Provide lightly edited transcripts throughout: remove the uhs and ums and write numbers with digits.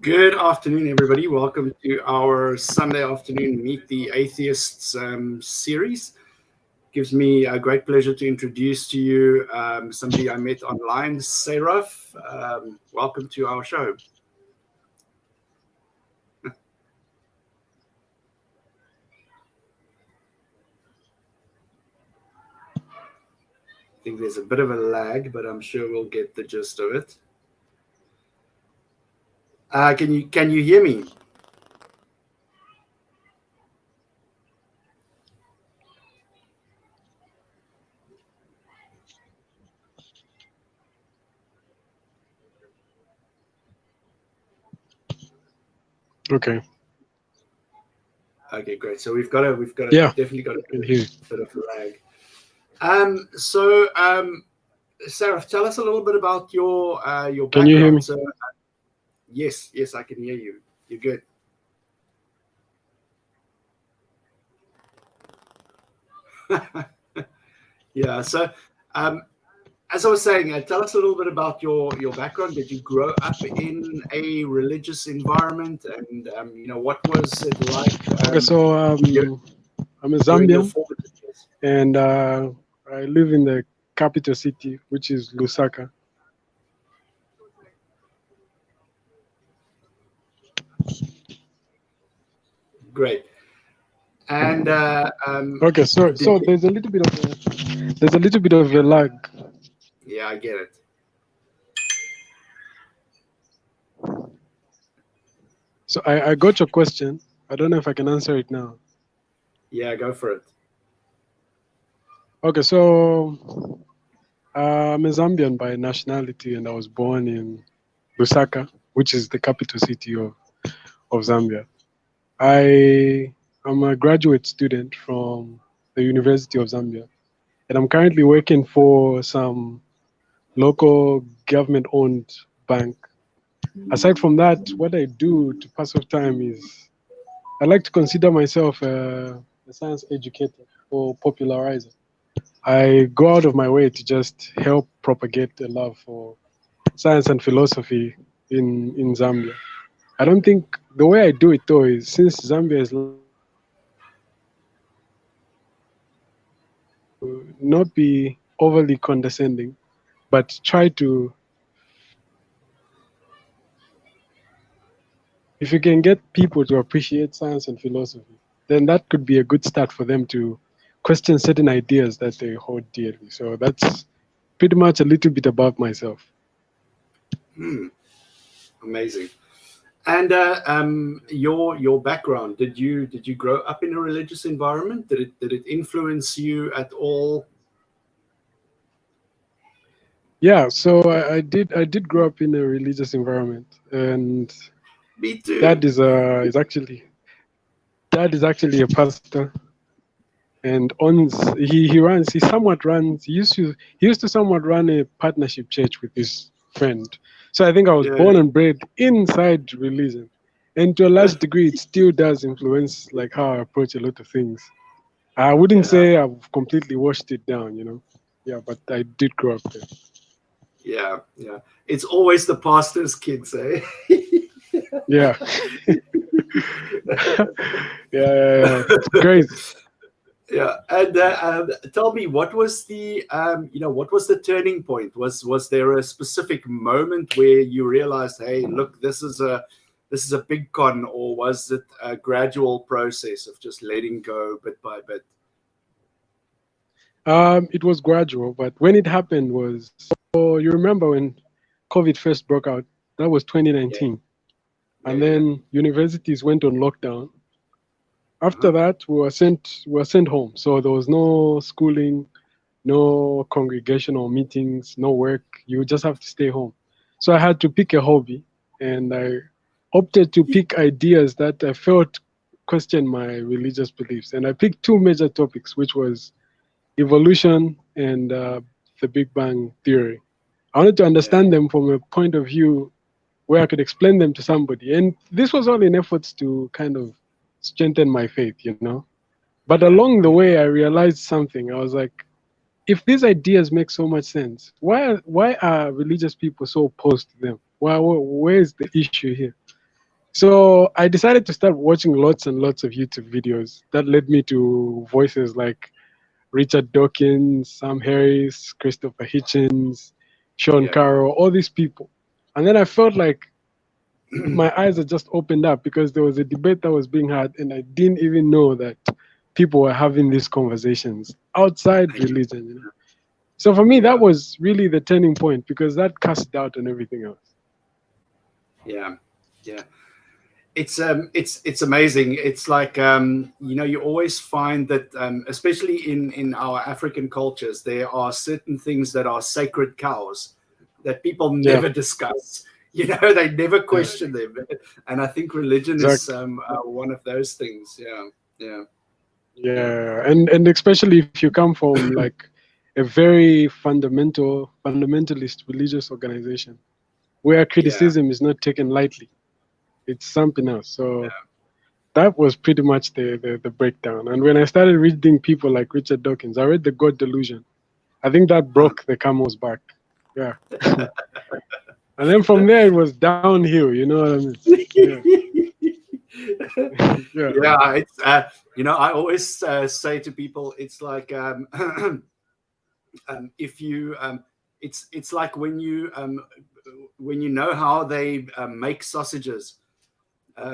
Good afternoon, everybody. Welcome to our Sunday afternoon Meet the Atheists series. Gives me a great pleasure to introduce to you somebody I met online, Seiraph. Welcome to our show. I think there's a bit of a lag, but I'm sure we'll get the gist of it. Can you hear me? Okay. Okay, great. So we've got a Yeah, definitely got a can hear you. bit of lag. So Sarah, tell us a little bit about your Can you hear background. me? So yes, I can hear you. You're good. Yeah. So, um, as I was saying, tell us a little bit about your background. Did you grow up in a religious environment, and what was it like Okay, so dur- I'm a during your Zambian, formative years? and I live in the capital city, which is Lusaka. Great. And Okay, so did so you? there's a little bit of a lag. Yeah, I get it. So I got your question. I don't know if I can answer it now. Yeah, go for it. Okay, so I'm a Zambian by nationality, and I was born in Lusaka, which is the capital city of Zambia. I am a graduate student from the University of Zambia, and I'm currently working for some local government-owned bank. Aside from that, what I do to pass off time is I like to consider myself a science educator or popularizer. I go out of my way to just help propagate a love for science and philosophy in Zambia. I don't think the way I do it though is since Zambia is not be overly condescending, but try to, if you can get people to appreciate science and philosophy, then that could be a good start for them to question certain ideas that they hold dearly. So that's pretty much a little bit about myself. Hmm, amazing. And your background, did you grow up in a religious environment? Did it influence you at all? Yeah, so I did grow up in a religious environment, and Me too. dad is actually a pastor, and he used to somewhat run a partnership church with his friend. So I think I was Yeah. born and bred inside religion, and to a large degree it still does influence like how I approach a lot of things. I wouldn't Yeah. say I've completely washed it down. Yeah, but I did grow up there. Yeah. It's always the pastor's kids, eh? Yeah. Yeah, it's crazy. Yeah. And tell me, what was the turning point? Was there a specific moment where you realized, hey, look, this is a big con, or was it a gradual process of just letting go bit by bit? It was gradual, but when it happened was, so you remember when COVID first broke out? That was Yeah. 2019. And Yeah. then universities went on lockdown. After Uh-huh. that, we were sent home. So there was no schooling, no congregational meetings, no work. You just have to stay home. So I had to pick a hobby, and I opted to pick ideas that I felt questioned my religious beliefs. And I picked two major topics, which was evolution and the Big Bang theory. I wanted to Yeah. understand them from a point of view where I could explain them to somebody. And this was all in efforts to kind of strengthen my faith. But Yeah. along the way, I realized something. I was like, if these ideas make so much sense, why are religious people so opposed to them? Where is the issue here? So I decided to start watching lots and lots of YouTube videos. That led me to voices like Richard Dawkins, Sam Harris, Christopher Hitchens, Sean Yeah. Carroll, all these people. And then I felt like my eyes had just opened up because there was a debate that was being had, and I didn't even know that people were having these conversations outside religion. You know? So for me, that Yeah. was really the turning point because that cast doubt on everything else. Yeah. Yeah. It's amazing. It's like you know, you always find that especially in our African cultures, there are certain things that are sacred cows that people Yeah, never discuss. You know, they never yeah, question them, and I think religion is exactly. one of those things. Yeah, yeah, yeah, Yeah, and especially if you come from like a very fundamentalist religious organization where yeah. criticism is not taken lightly. It's something else. So that was pretty much the breakdown. And when I started reading people like Richard Dawkins, I read The God Delusion. I think that Uh, broke the camel's back. Yeah. And then from there it was downhill, you know what I mean? Yeah. Yeah. yeah, it's you know, I always say to people, it's like if you it's like when you know how they make sausages,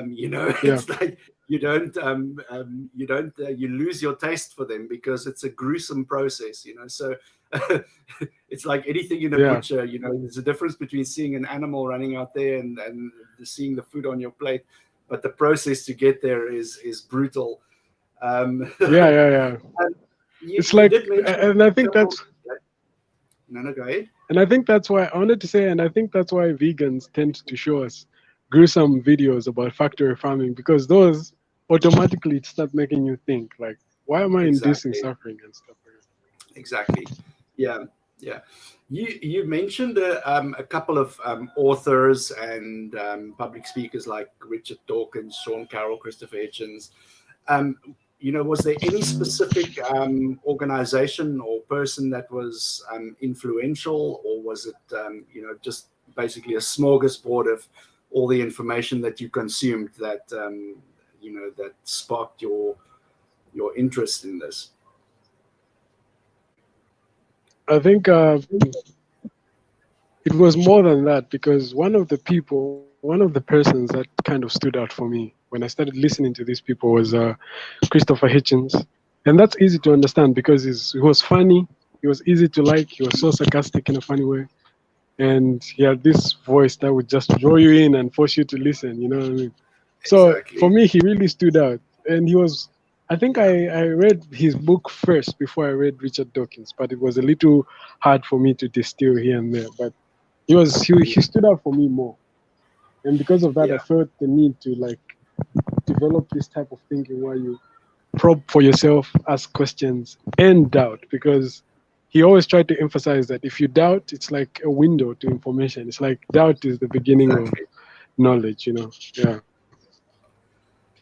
you know, Yeah. it's like you don't you lose your taste for them because it's a gruesome process, you know. So it's like anything in a Yeah. butcher, you know, there's a difference between seeing an animal running out there and seeing the food on your plate, but the process to get there is brutal. Yeah, yeah, yeah. It's You like did mention and I a think couple. that's No, no, go ahead. and I think that's why I wanted to say, and I think that's why vegans tend to show us gruesome videos about factory farming because those automatically start making you think like, why am I inducing Exactly. suffering and stuff like Exactly. Yeah. Yeah. You mentioned a couple of authors and public speakers like Richard Dawkins, Sean Carroll, Christopher Hitchens. Um, you know, was there any specific organization or person that was influential, or was it you know, just basically a smorgasbord of all the information that you consumed that you know, that sparked your interest in this? that. I think it was more than that because one of the persons that kind of stood out for me when I started listening to these people was Christopher Hitchens. And that's easy to understand because he was funny, he was easy to like, he was so sarcastic in a funny way. And he had this voice that would just draw you in and force you to listen, you know what I mean? So for Exactly. me, he really stood out. And he was, I think Yeah. I read his book first before I read Richard Dawkins, but it was a little hard for me to distill here and there. But he stood out for me more. And because of that, I Yeah. felt the need to like develop this type of thinking where you probe for yourself, ask questions, and doubt. Because he always tried to emphasize that if you doubt, it's like a window to information. It's like doubt is the beginning of Exactly. knowledge, you know? Yeah.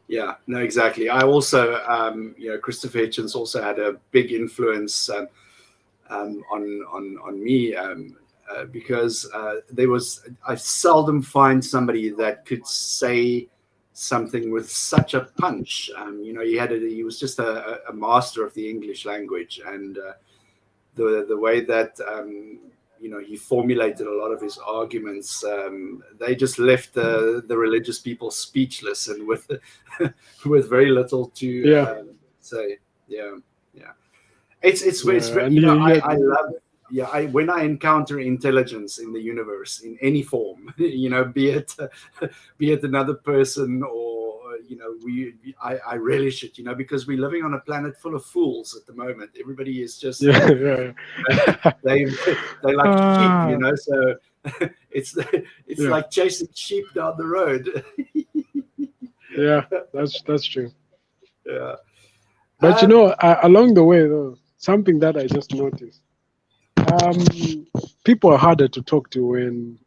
Yeah, no, exactly. I also, you know, Christopher Hitchens also had a big influence on me because there was I seldom find somebody that could say something with such a punch. You know, he was just a master of the English language, and the way that you know, he formulated a lot of his arguments, they just left the religious people speechless and with with very little to Yeah. say. Yeah, yeah. It's Yeah. And you know, he had, I love, yeah, I when I encounter intelligence in the universe in any form, you know, be it another person or you know, I relish it, you know, because we're living on a planet full of fools at the moment. Everybody is just yeah. Yeah. they they like sheep, you Ah, know, so it's it's yeah. like chasing sheep down the road. Yeah. That's true. Yeah. But you know, along the way, though, something that I just noticed, um, people are harder to talk to when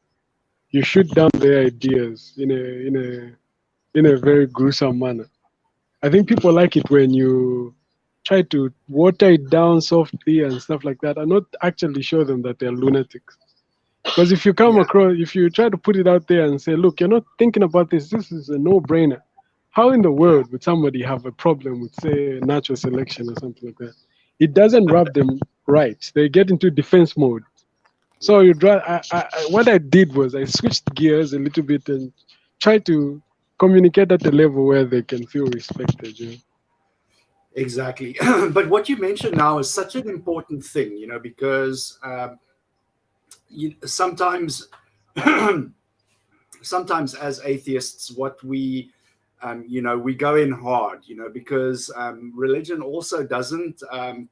you shoot down their ideas in a very gruesome manner. I think people like it when you try to water it down softly and stuff like that, and not actually show them that they're lunatics. Because if you come across, if you try to put it out there and say, look, you're not thinking about this, this is a no-brainer. How in the world would somebody have a problem with, say, natural selection or something like that? It doesn't rub them right. They get into defense mode. So what I did was I switched gears a little bit and tried to communicate at a level where they can feel respected. You know? Exactly. But what you mentioned now is such an important thing, because sometimes, sometimes as atheists, what we go in hard, because religion also doesn't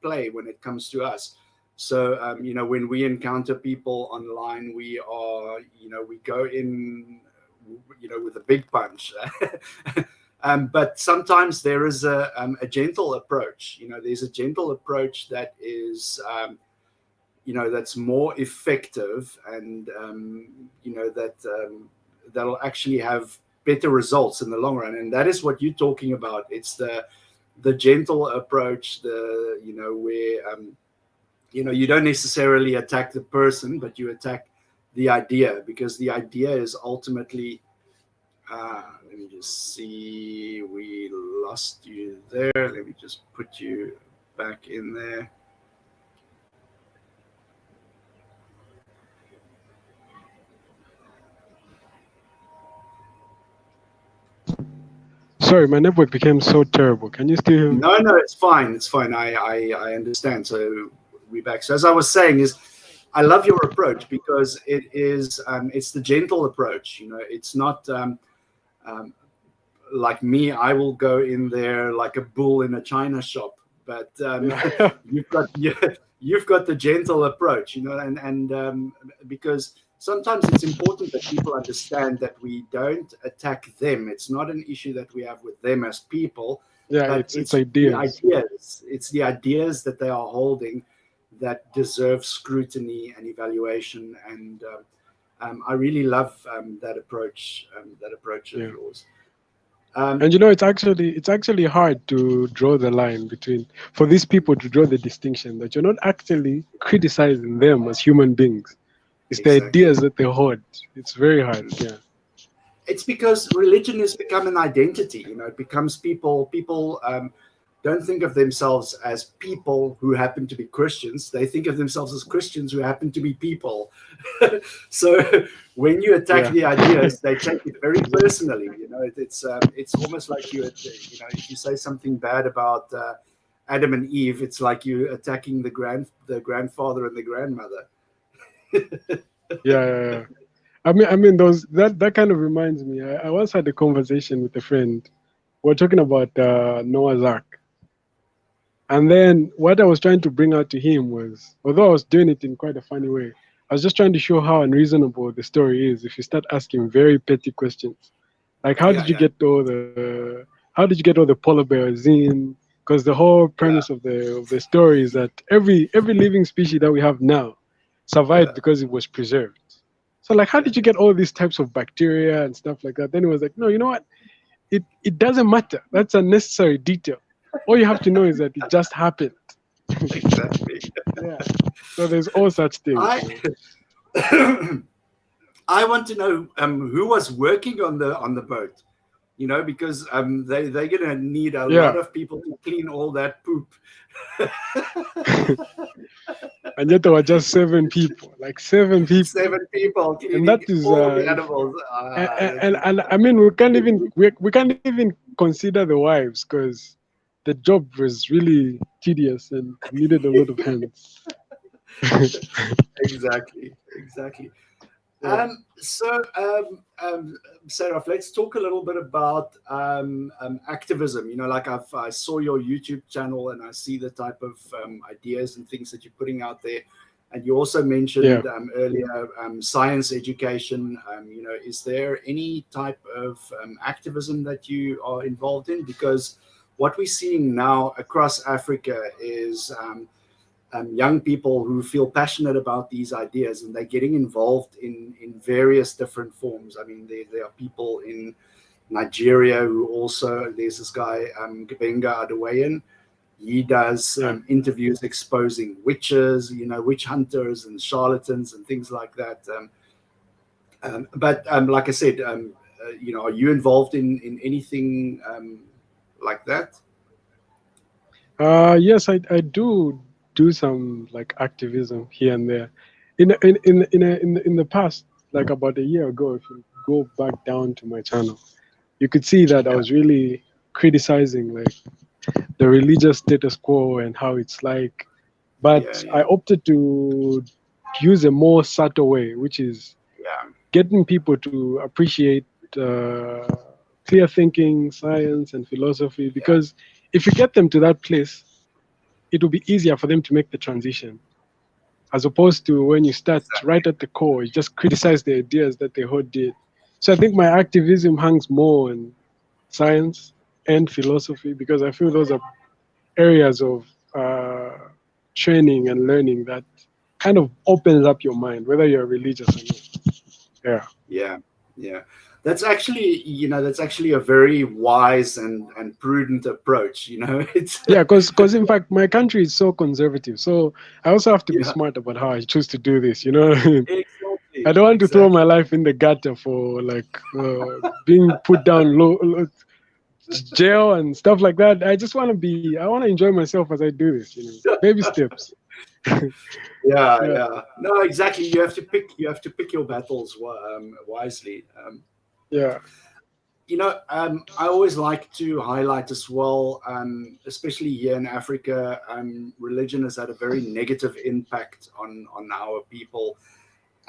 play when it comes to us. So, when we encounter people online, we go in, with a big punch. But sometimes there is a gentle approach. There's a gentle approach that is, that's more effective, and that'll actually have better results in the long run. And that is what you're talking about. It's the gentle approach, where you don't necessarily attack the person, but you attack the idea, because the idea is ultimately. Let me just see. We lost you there. Let me just put you back in there. Sorry, my network became so terrible. Can you still hear me? No, it's fine. It's fine. I understand. So we're back. So as I was saying, is I love your approach, because it's the gentle approach. It's not like me. I will go in there like a bull in a china shop, but Yeah. you've got the gentle approach, and because sometimes it's important that people understand that we don't attack them. It's not an issue that we have with them as people, Yeah, but it's it's the ideas. ideas. It's the ideas that they are holding that deserve scrutiny and evaluation. And I really love that approach. That approach of Yeah. yours. And it's actually hard to draw the line between, for these people to draw the distinction that you're not actually criticizing them as human beings. It's the Exactly. ideas that they hold. It's very hard. Yeah. It's because religion has become an identity. It becomes people. People don't think of themselves as people who happen to be Christians. They think of themselves as Christians who happen to be people. So when you attack Yeah. the ideas, they take it very Exactly. personally. It's almost like if you say something bad about Adam and Eve, it's like you attacking the grandfather and the grandmother. Yeah, yeah, yeah. I mean, that kind of reminds me. I once had a conversation with a friend. We're talking about Noah's Ark, and then what I was trying to bring out to him was, although I was doing it in quite a funny way, I was just trying to show how unreasonable the story is if you start asking very petty questions, like Yeah, yeah, how did you get all the polar bears in? Because the whole yeah, premise of the story is that every living species that we have now survived yeah, because it was preserved. So like, how yeah. did you get all these types of bacteria and stuff like that? Then it was like, no, you know what? It doesn't matter. That's a necessary detail. All you have to know is that it just happened. Exactly. Yeah. So there's all such things. I I want to know who was working on the boat. Because they're gonna need a lot Yeah. of people to clean all that poop. And yet there were just 7 people, like 7 people. 7 people And that cleaning is all the animals. and I mean we can't even consider the wives because the job was really tedious and needed a lot of hands. Exactly, exactly. Yeah. So, Seiraph, let's talk a little bit about activism. Like I saw your YouTube channel, and I see the type of ideas and things that you're putting out there. And you also Yeah. mentioned earlier science education. Is there any type of activism that you are involved in? Because what we're seeing now across Africa is young people who feel passionate about these ideas, and they're getting involved in various different forms. I mean, there are people in Nigeria who also, there's this guy, Gabenga Adewayan, He does Yeah. interviews exposing witches, witch hunters and charlatans and things like that. But like I said, are you involved in anything like that? Yes, I do some like activism here and there. In the past, like about a year ago, if you go back down to my channel, you could see that I Yeah, was really criticizing like the religious status quo and how it's like. yeah, But I yeah, opted to use a more subtle way, which is yeah, getting people to appreciate uh, clear thinking, science, and philosophy. yeah. Because if you get them to that place, it will be easier for them to make the transition, as opposed to when you start right Exactly. at the core, you just criticize the ideas that they hold dear. So I think my activism hangs more on science and philosophy because I feel those are areas of training and learning that kind of opens up your mind, whether you're religious or not. Yeah. Yeah, yeah. That's actually a very wise and prudent approach. It's Yeah, because in fact my country is so conservative, so I also have to be yeah, smart about how I choose to do this. You know what I mean? I exactly, don't want to throw my exactly. life in the gutter for like being put down low, jail and stuff like that. I just want to be. I want to enjoy myself as I do this. Baby steps. Yeah, Yeah, yeah. No, exactly. You have to pick your battles wisely. yeah, I always like to highlight as well, especially here in Africa, religion has had a very negative impact on our people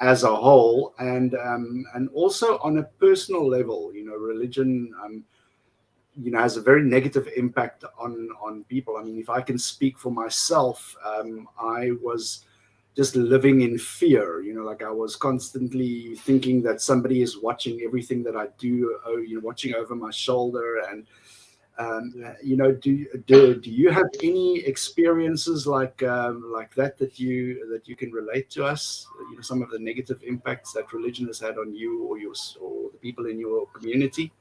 as a whole, and also on a personal level. Religion, has a very negative impact on people. I mean, if I can speak for myself, I was just living in fear. Like I was constantly thinking that somebody is watching everything that I do, watching over my shoulder. And yeah. do you have any experiences like that you can relate to us? Some of the negative impacts that religion has had on you or the people in your community.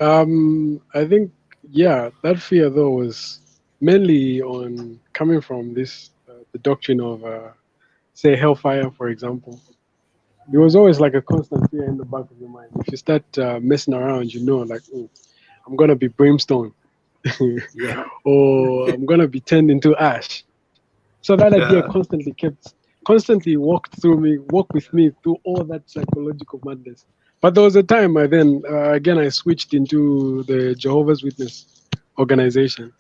I think yeah, that fear though was mainly on coming from this the doctrine of say hellfire, for example. It was always like a constant fear in the back of your mind. If you start messing around, like, "Oh, I'm gonna be brimstone, Yeah, or I'm gonna be turned into ash." So that idea yeah. constantly walked with me through all that psychological madness. But there was a time I then again I switched into the Jehovah's Witness organization.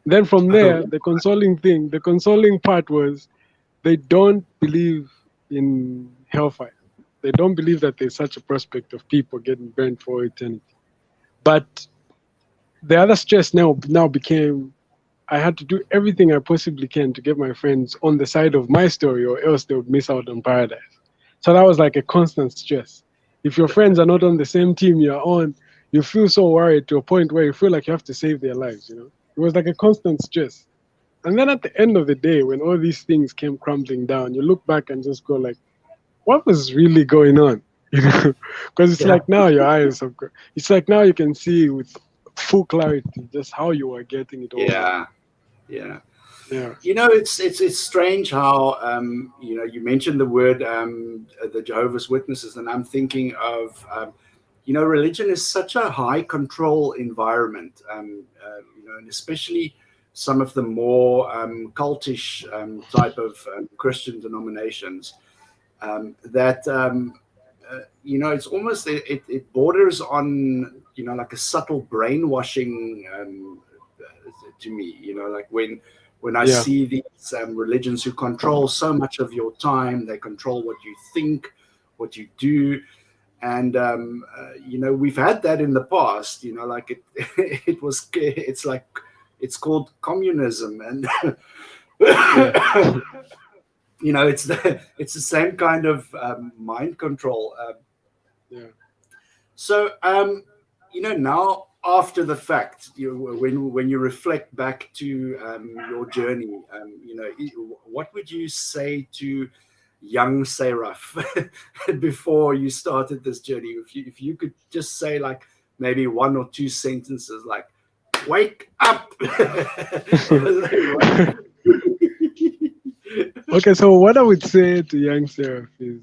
Then from there, Oh, the consoling part was they don't believe in hellfire. They don't believe that there's such a prospect of people getting burned for eternity. But the other stress now became I had to do everything I possibly can to get my friends on the side of my story, or else they would miss out on paradise. So that was like a constant stress. If your friends are not on the same team you're on, you feel so worried to a point where you feel like you have to save their lives. It was like a constant stress. And then at the end of the day, when all these things came crumbling down, you look back and just go like, what was really going on? Because it's yeah, like now your eyes have, it's like now you can see with full clarity just how you are getting it all wrong. yeah, yeah. Yeah. It's strange how you mentioned the word the Jehovah's Witnesses, and I'm thinking of religion is such a high control environment, and especially some of the more cultish type of Christian denominations that it's almost it borders on like a subtle brainwashing to me. Like when I Yeah. see these religions who control so much of your time, they control what you think, what you do. And we've had that in the past. Like it it's like it's called communism. And Yeah. it's the same kind of mind control. Yeah. So now after the fact, when you reflect back to your journey, what would you say to young Seiraph before you started this journey? If you could just say like maybe one or two sentences, like wake up. Okay, so what I would say to young Seiraph is,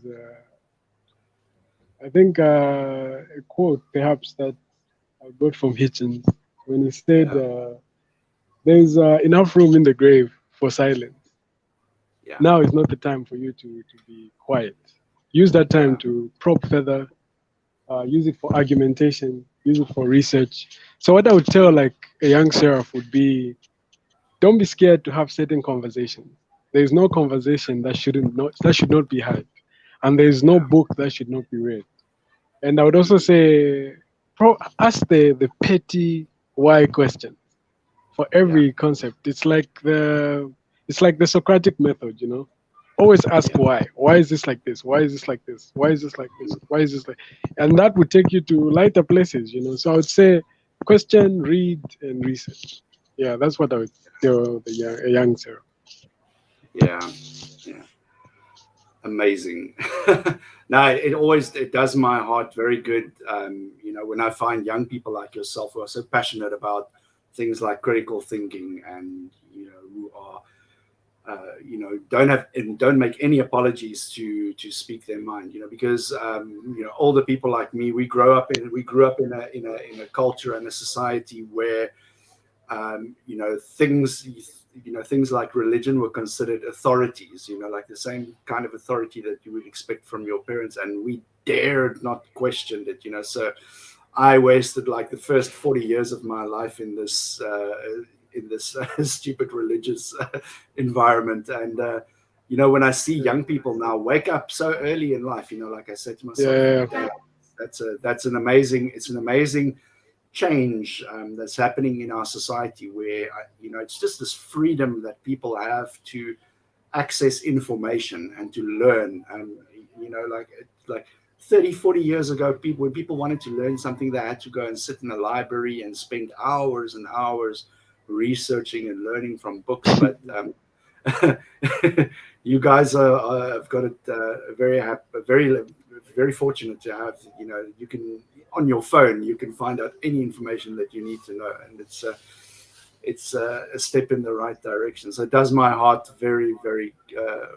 I think a quote perhaps that I got from Hitchens when he said, Yeah, "There's enough room in the grave for silence. yeah, Now is not the time for you to be quiet. Use that time yeah, to probe further, use it for argumentation, use it for research." So what I would tell like a young Seraph would be, don't be scared to have certain conversations. There is no conversation that should not be had, and there is no yeah. book that should not be read. And I would also Mm, say, ask the petty why question for yeah, every concept. It's like the Socratic method, you know. Always ask yeah, why. Why is this like this? Why is this like this? Why is this like this? Why is this like? And that would take you to lighter places, you know. So I would say, question, read, and research. Yeah, that's what I would tell a young Sarah. yeah, yeah. Amazing. No, it does my heart very good. When I find young people like yourself who are so passionate about things like critical thinking, and who are don't make any apologies to speak their mind, because older people like me, we grew up in a culture and a society where things like religion were considered authorities, like the same kind of authority that you would expect from your parents, and we dared not question it. So I wasted like the first 40 years of my life in this stupid religious environment. And when I see young people now wake up so early in life, like I said to myself, Yeah, damn, it's an amazing change that's happening in our society, where it's just this freedom that people have to access information and to learn. Like 30, 40 years ago, when people wanted to learn something, they had to go and sit in a library and spend hours and hours researching and learning from books. But you guys have got it very fortunate to have. You can, on your phone, you can find out any information that you need to know, and it's a step in the right direction. So it does my heart very, very,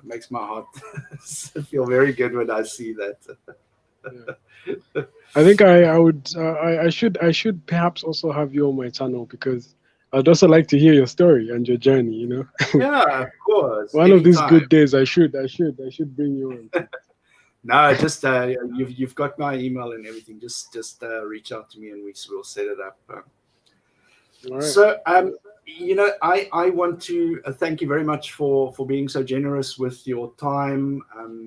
makes my heart feel very good when I see that. yeah. I think I would I should perhaps also have you on my channel because I'd also like to hear your story and your journey. You know, Yeah, of course, one of these anytime. good days, I should bring you on. No, just you've got my email and everything. Just reach out to me and we'll set it up. All right. So, I want to thank you very much for being so generous with your time,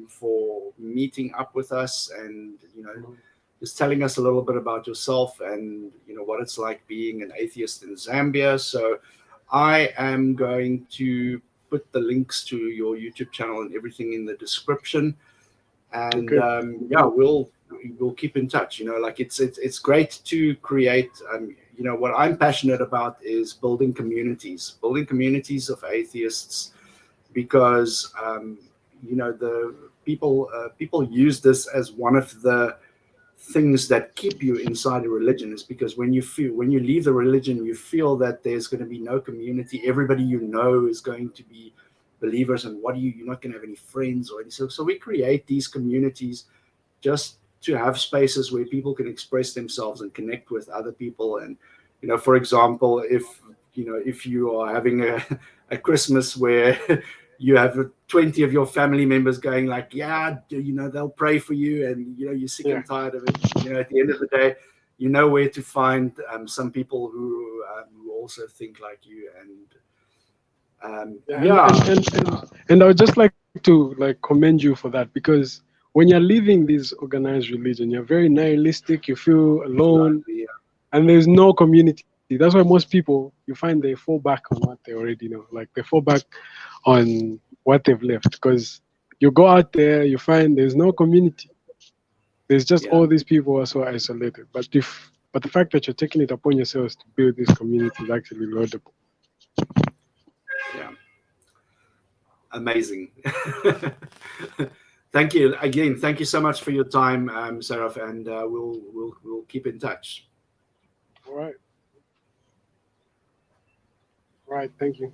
for meeting up with us, and just telling us a little bit about yourself, and what it's like being an atheist in Zambia. So, I am going to put the links to your YouTube channel and everything in the description, and Okay. yeah, we'll keep in touch. Like it's great to create. What I'm passionate about is building communities of atheists, because the people use this as one of the things that keep you inside a religion, is because when you leave the religion, you feel that there's going to be no community. Everybody is going to be believers, and you're not going to have any friends or any. So we create these communities just to have spaces where people can express themselves and connect with other people. And for example, if you are having a Christmas where you have 20 of your family members going like, yeah, they'll pray for you, and you're sick Yeah. and tired of it, at the end of the day, you know where to find some people who also think like you. And Yeah, and yeah, and, and and and I would just like to like commend you for that because when you're leaving this organized religion, you're very nihilistic. You feel alone, exactly, and there's no community. That's why most people you find they fall back on what they already know. Like they fall back on what they've left because you go out there, you find there's no community. There's just yeah, all these people who are so isolated. But the fact that you're taking it upon yourselves to build this community is actually laudable. yeah, amazing. Thank you again. Thank you so much for your time, Seiraph, and we'll keep in touch. All right. right. Thank you.